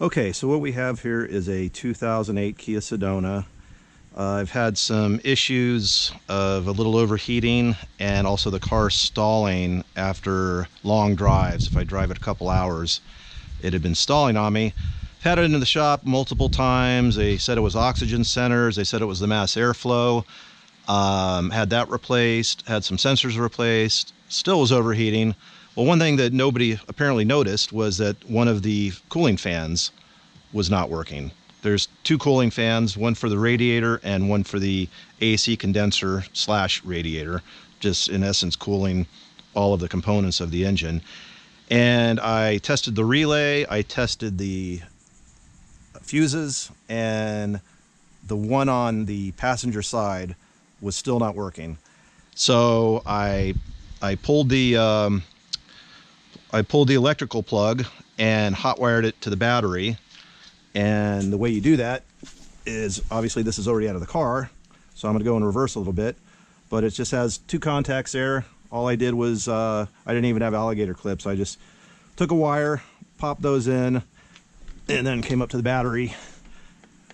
Okay, so what we have here is a 2008 Kia Sedona. I've had some issues of a little overheating and also the car stalling after long drives. If I drive it a couple hours, it had been stalling on me. I've had it into the shop multiple times. They said it was oxygen centers. They said it was the mass airflow. Had that replaced, had some sensors replaced, still was overheating. Well, one thing that nobody apparently noticed was that one of the cooling fans was not working. There's two cooling fans, one for the radiator and one for the AC condenser / radiator, just in essence cooling all of the components of the engine. And I tested the relay, I tested the fuses, and the one on the passenger side was still not working. So I pulled the electrical plug and hot wired it to the battery. And the way you do that is, obviously this is already out of the car, so I'm going to go in reverse a little bit, but it just has two contacts there. All I did was I didn't even have alligator clips. I just took a wire, popped those in, and then came up to the battery,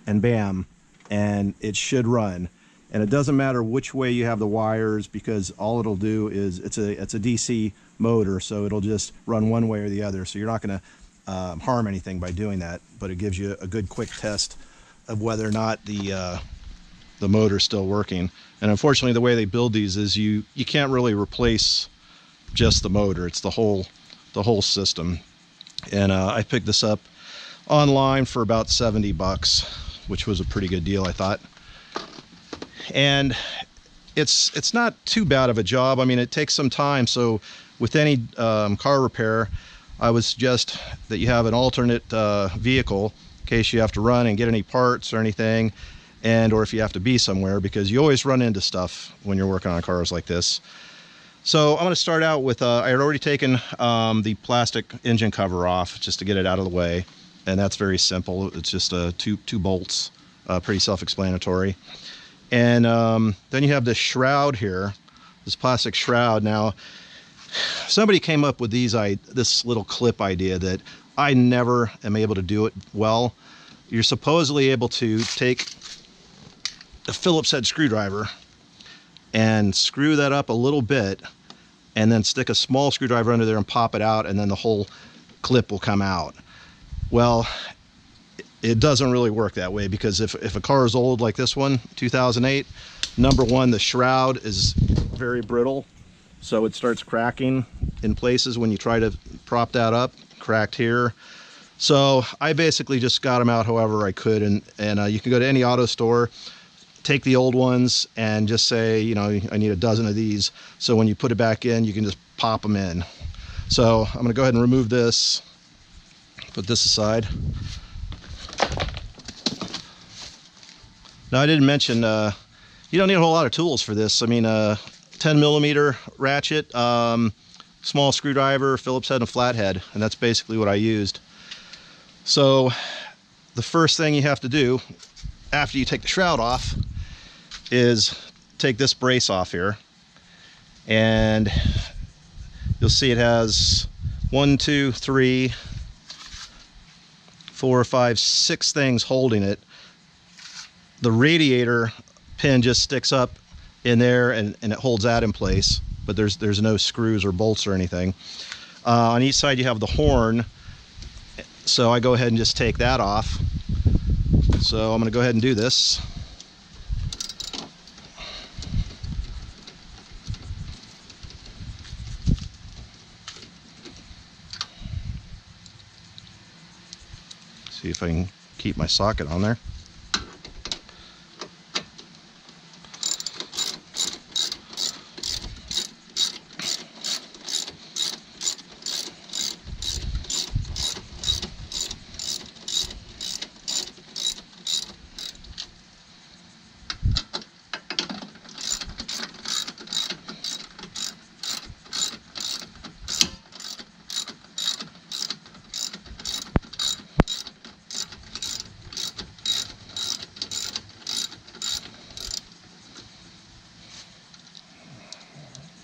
and bam, and it should run. And it doesn't matter which way you have the wires, because all it'll do is it's a DC motor, so it'll just run one way or the other. So you're not going to harm anything by doing that, but it gives you a good quick test of whether or not the motor's still working. And unfortunately, the way they build these is you can't really replace just the motor. It's the whole system. And I picked this up online for about 70 bucks, which was a pretty good deal, I thought. And it's not too bad of a job. I mean, it takes some time. So with any car repair, I would suggest that you have an alternate vehicle in case you have to run and get any parts or anything, and or if you have to be somewhere, because you always run into stuff when you're working on cars like this. So I'm going to start out with, I had already taken the plastic engine cover off just to get it out of the way, and that's very simple. It's just two bolts, pretty self-explanatory. And then you have this shroud here, this plastic shroud. Now, somebody came up with this little clip idea that I never am able to do it well. You're supposedly able to take a Phillips head screwdriver and screw that up a little bit, and then stick a small screwdriver under there and pop it out, and then the whole clip will come out. Well, it doesn't really work that way, because if a car is old like this one, 2008, number one, the shroud is very brittle, so it starts cracking in places when you try to prop that up. Cracked here. So I basically just got them out however I could, and you can go to any auto store, take the old ones, and just say, you know, I need a dozen of these, so when you put it back in, you can just pop them in. So I'm going to go ahead and remove this, put this aside. Now, I didn't mention, you don't need a whole lot of tools for this. I mean, 10mm ratchet, small screwdriver, Phillips head, and a flathead, and that's basically what I used. So the first thing you have to do after you take the shroud off is take this brace off here, and you'll see it has 1, 2, 3, 4, 5, 6 things holding it. The radiator pin just sticks up in there, and it holds that in place, but there's no screws or bolts or anything. On each side you have the horn, so I go ahead and just take that off. So I'm going to go ahead and do this. See if I can keep my socket on there.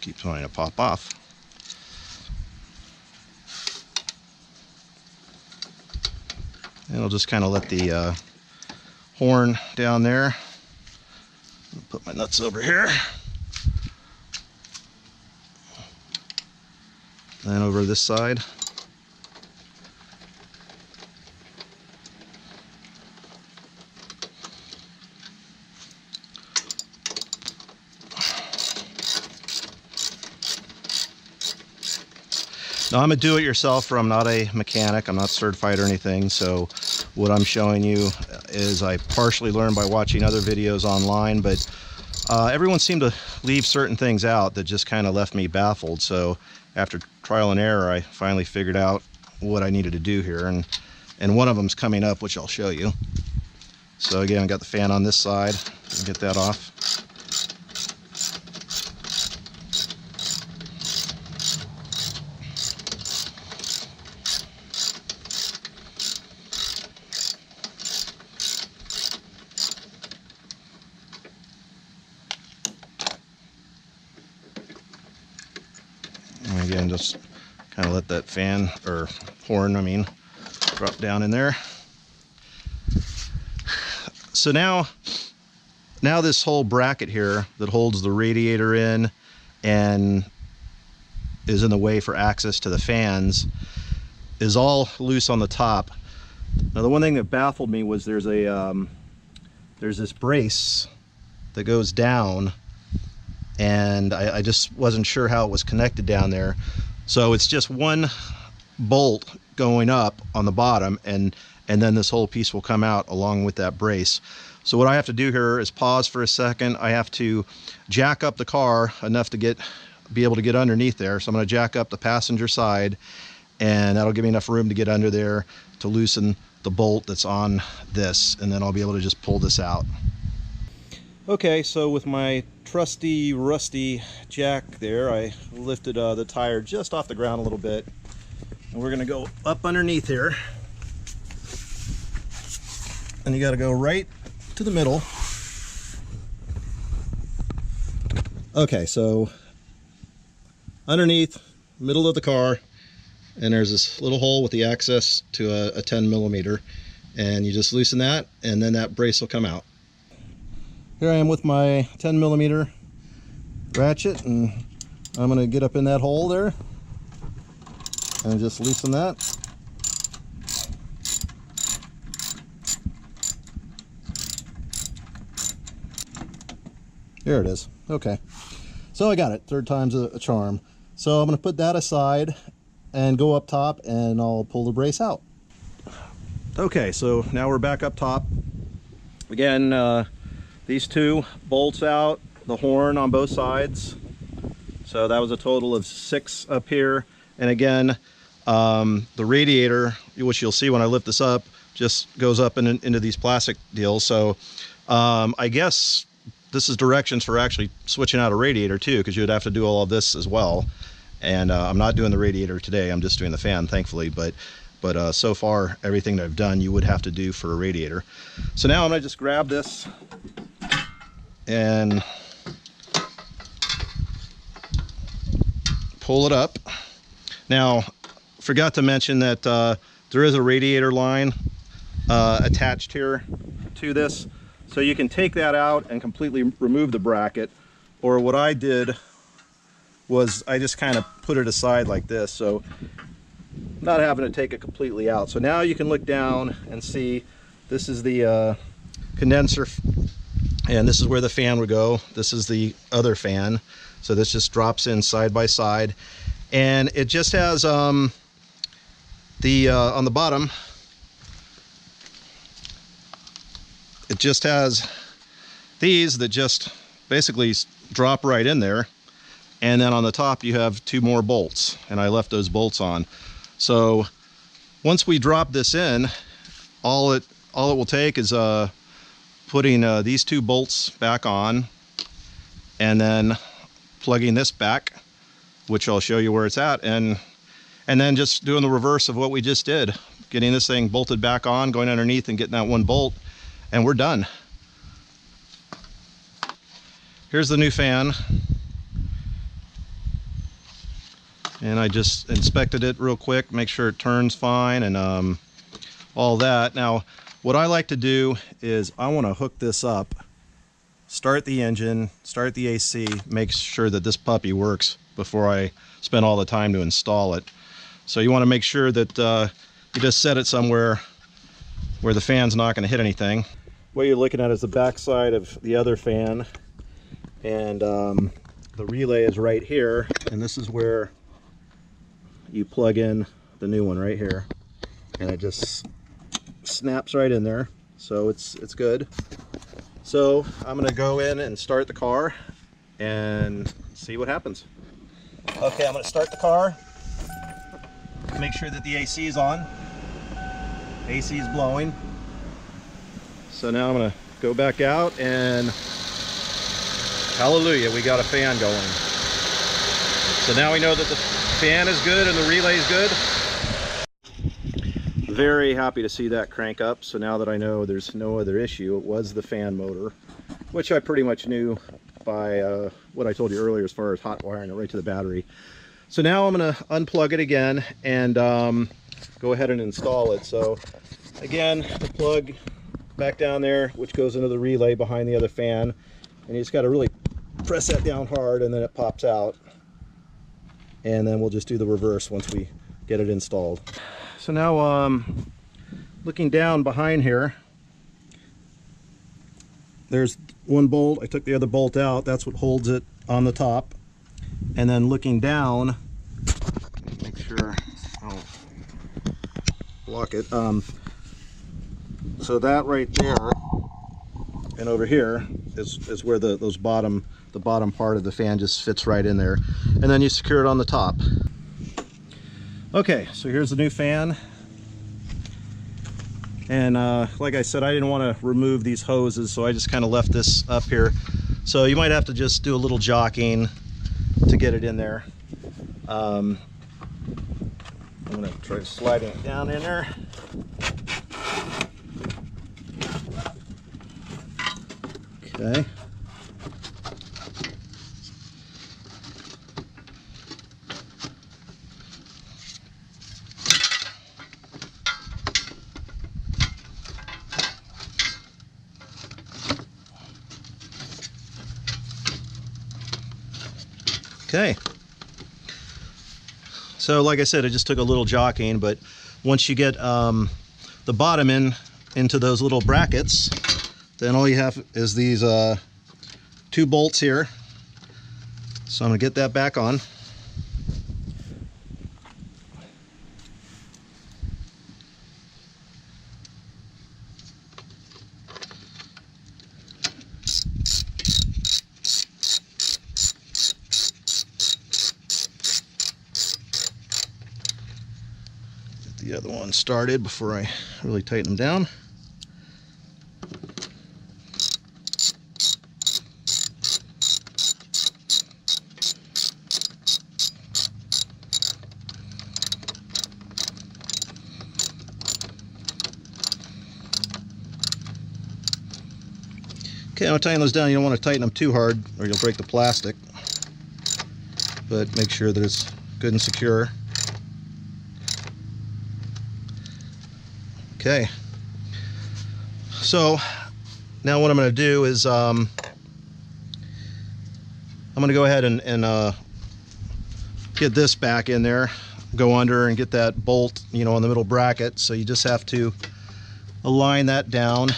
Keeps wanting to pop off. And I'll just kind of let the horn down there. Put my nuts over here. Then over this side. Now I'm a do-it-yourselfer. I'm not a mechanic. I'm not certified or anything. So what I'm showing you is I partially learned by watching other videos online, but everyone seemed to leave certain things out that just kind of left me baffled. So after trial and error, I finally figured out what I needed to do here, and one of them's coming up, which I'll show you. So again, I got the fan on this side. Get that off. And again, just kind of let that fan, or horn, I mean, drop down in there. So now this whole bracket here that holds the radiator in and is in the way for access to the fans is all loose on the top. Now the one thing that baffled me was there's this brace that goes down, and I just wasn't sure how it was connected down there. So it's just one bolt going up on the bottom, and then this whole piece will come out along with that brace. So what I have to do here is pause for a second. I have to jack up the car enough to be able to get underneath there. So I'm going to jack up the passenger side, and that'll give me enough room to get under there to loosen the bolt that's on this, and then I'll be able to just pull this out. Okay, so with my trusty rusty jack there, I lifted the tire just off the ground a little bit, and we're going to go up underneath here, and you got to go right to the middle. Okay, so underneath, middle of the car, and there's this little hole with the access to a 10 millimeter, and you just loosen that, and then that brace will come out. Here I am with my 10 millimeter ratchet, and I'm going to get up in that hole there and just loosen that. There it is. Okay, so I got it. Third time's a charm. So I'm going to put that aside and go up top, and I'll pull the brace out. Okay, so now we're back up top. Again, these two bolts out, the horn on both sides. So that was a total of 6 up here. And again, the radiator, which you'll see when I lift this up, just goes up into these plastic deals. So I guess this is directions for actually switching out a radiator too, because you'd have to do all of this as well. And I'm not doing the radiator today, I'm just doing the fan, thankfully. But so far, everything that I've done, you would have to do for a radiator. So now I'm gonna just grab this and pull it up. Now, forgot to mention that there is a radiator line attached here to this, so you can take that out and completely remove the bracket, or what I did was I just kind of put it aside like this, so not having to take it completely out. So now you can look down and see this is the condenser, and this is where the fan would go. This is the other fan, so this just drops in side by side, and it just has on the bottom, it just has these that just basically drop right in there, and then on the top you have 2 more bolts, and I left those bolts on. So once we drop this in, all it will take is putting these 2 bolts back on, and then plugging this back, which I'll show you where it's at, and then just doing the reverse of what we just did, getting this thing bolted back on, going underneath and getting that 1 bolt, and we're done. Here's the new fan, and I just inspected it real quick, make sure it turns fine, and all that. Now, what I like to do is I want to hook this up, start the engine, start the AC, make sure that this puppy works before I spend all the time to install it. So you want to make sure that you just set it somewhere where the fan's not going to hit anything. What you're looking at is the back side of the other fan, and the relay is right here, and this is where you plug in the new one right here, and it just snaps right in there, so it's good. So I'm going to go in and start the car and see what happens. Okay, I'm going to start the car, make sure that the AC is on. AC is blowing. So now I'm going to go back out, and hallelujah, we got a fan going. So now we know that the fan is good and the relay is good. Very happy to see that crank up. So now that I know there's no other issue, it was the fan motor, which I pretty much knew by what I told you earlier as far as hot wiring it right to the battery. So now I'm going to unplug it again and go ahead and install it. So again, the plug back down there, which goes into the relay behind the other fan, and you just got to really press that down hard, and then it pops out, and then we'll just do the reverse once we get it installed. So now looking down behind here, there's one bolt. I took the other bolt out. That's what holds it on the top. And then looking down, make sure I don't block it. So that right there and over here is where the bottom part of the fan just fits right in there, and then you secure it on the top. Okay, so here's the new fan, and like I said, I didn't want to remove these hoses, so I just kind of left this up here. So you might have to just do a little jockeying to get it in there. I'm going to try sliding it down in there. Okay. Okay. So like I said, it just took a little jockeying, but once you get the bottom into those little brackets, then all you have is these 2 bolts here. So I'm going to get that back on. Get the other one started before I really tighten them down. Okay, I'm tighten those down. You don't want to tighten them too hard or you'll break the plastic, but make sure that it's good and secure. Okay, so now what I'm going to do is I'm going to go ahead and get this back in there, go under and get that bolt, you know, in the middle bracket. So you just have to align that down.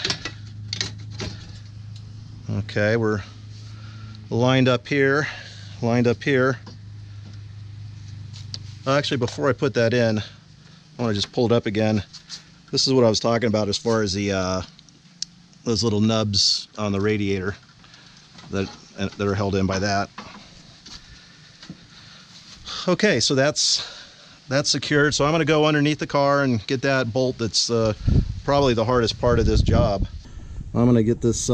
Okay, we're lined up here, Actually, before I put that in, I want to just pull it up again. This is what I was talking about as far as the those little nubs on the radiator that are held in by that. Okay, so that's secured. So I'm going to go underneath the car and get that bolt that's probably the hardest part of this job. I'm going to get this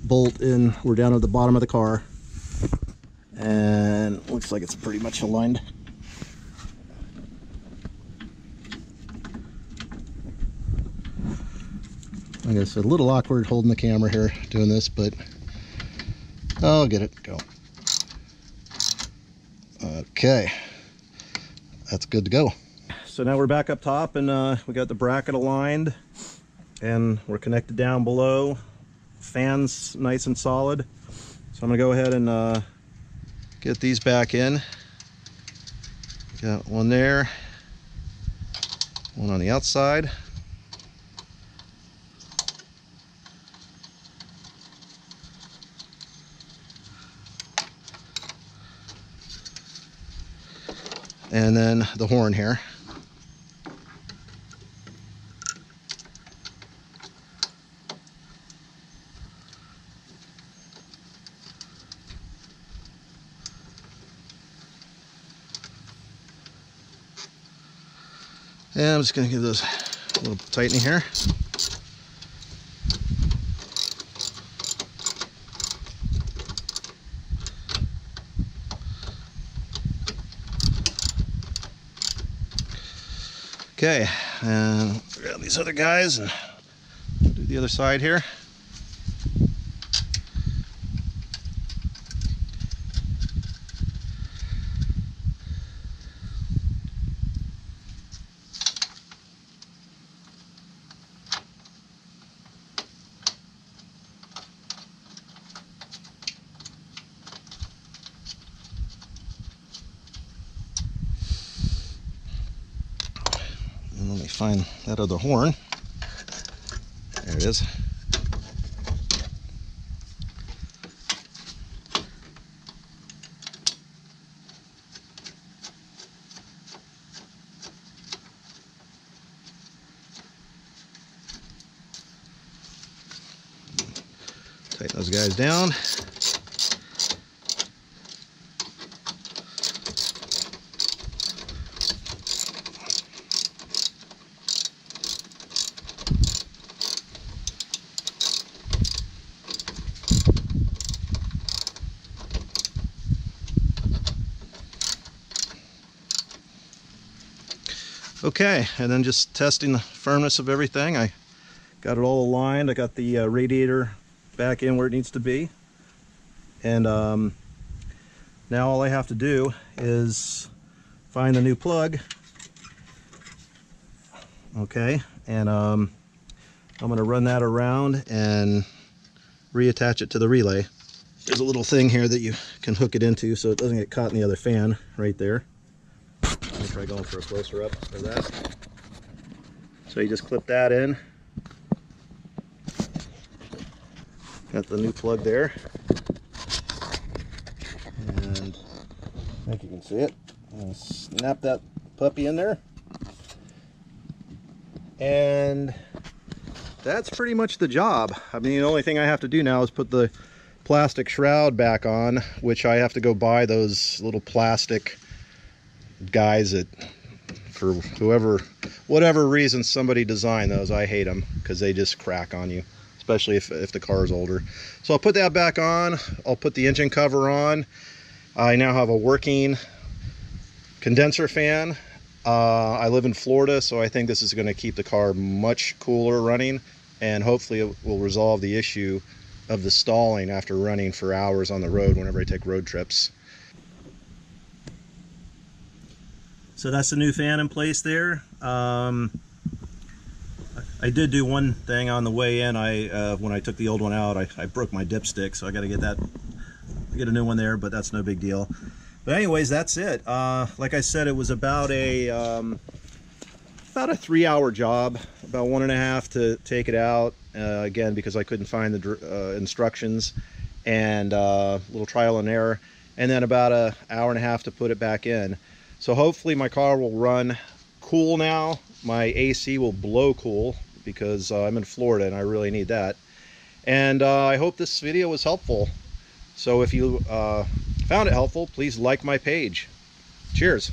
bolt in. We're down at the bottom of the car, and looks like it's pretty much aligned. Like I said, a little awkward holding the camera here doing this, but I'll get it. Go. Okay, that's good to go. so now we're back up top, and we got the bracket aligned, and we're connected down below. Fans nice and solid. So I'm gonna go ahead and get these back in. Got one there, one on the outside. And then the horn here. And I'm just going to give those a little tightening here. Okay, and grab these other guys and do the other side here. And let me find that other horn. There it is. Tighten those guys down. Okay, and then just testing the firmness of everything. I got it all aligned. I got the radiator back in where it needs to be. And now all I have to do is find the new plug. Okay, and I'm going to run that around and reattach it to the relay. There's a little thing here that you can hook it into so it doesn't get caught in the other fan right there. I'll try going for a closer up of that. So you just clip that in. Got the new plug there. And I think you can see it. I'm going to snap that puppy in there. And that's pretty much the job. I mean, the only thing I have to do now is put the plastic shroud back on, which I have to go buy those little plastic guys that, for whatever reason somebody designed those. I hate them because they just crack on you, especially if the car is older. So I'll put that back on. I'll put the engine cover on. I now have a working condenser fan. I live in Florida, so I think this is going to keep the car much cooler running, and hopefully it will resolve the issue of the stalling after running for hours on the road whenever I take road trips. So that's the new fan in place there. I did do one thing on the way in. When I took the old one out, I broke my dipstick, so I got to get a new one there, but that's no big deal. But anyways, that's it. Like I said, it was about a 3-hour job, about 1.5 to take it out. Again, because I couldn't find the instructions, and a little trial and error, and then about an 1.5 to put it back in. So hopefully my car will run cool now. My AC will blow cool because I'm in Florida and I really need that. And I hope this video was helpful. So if you found it helpful, please like my page. Cheers.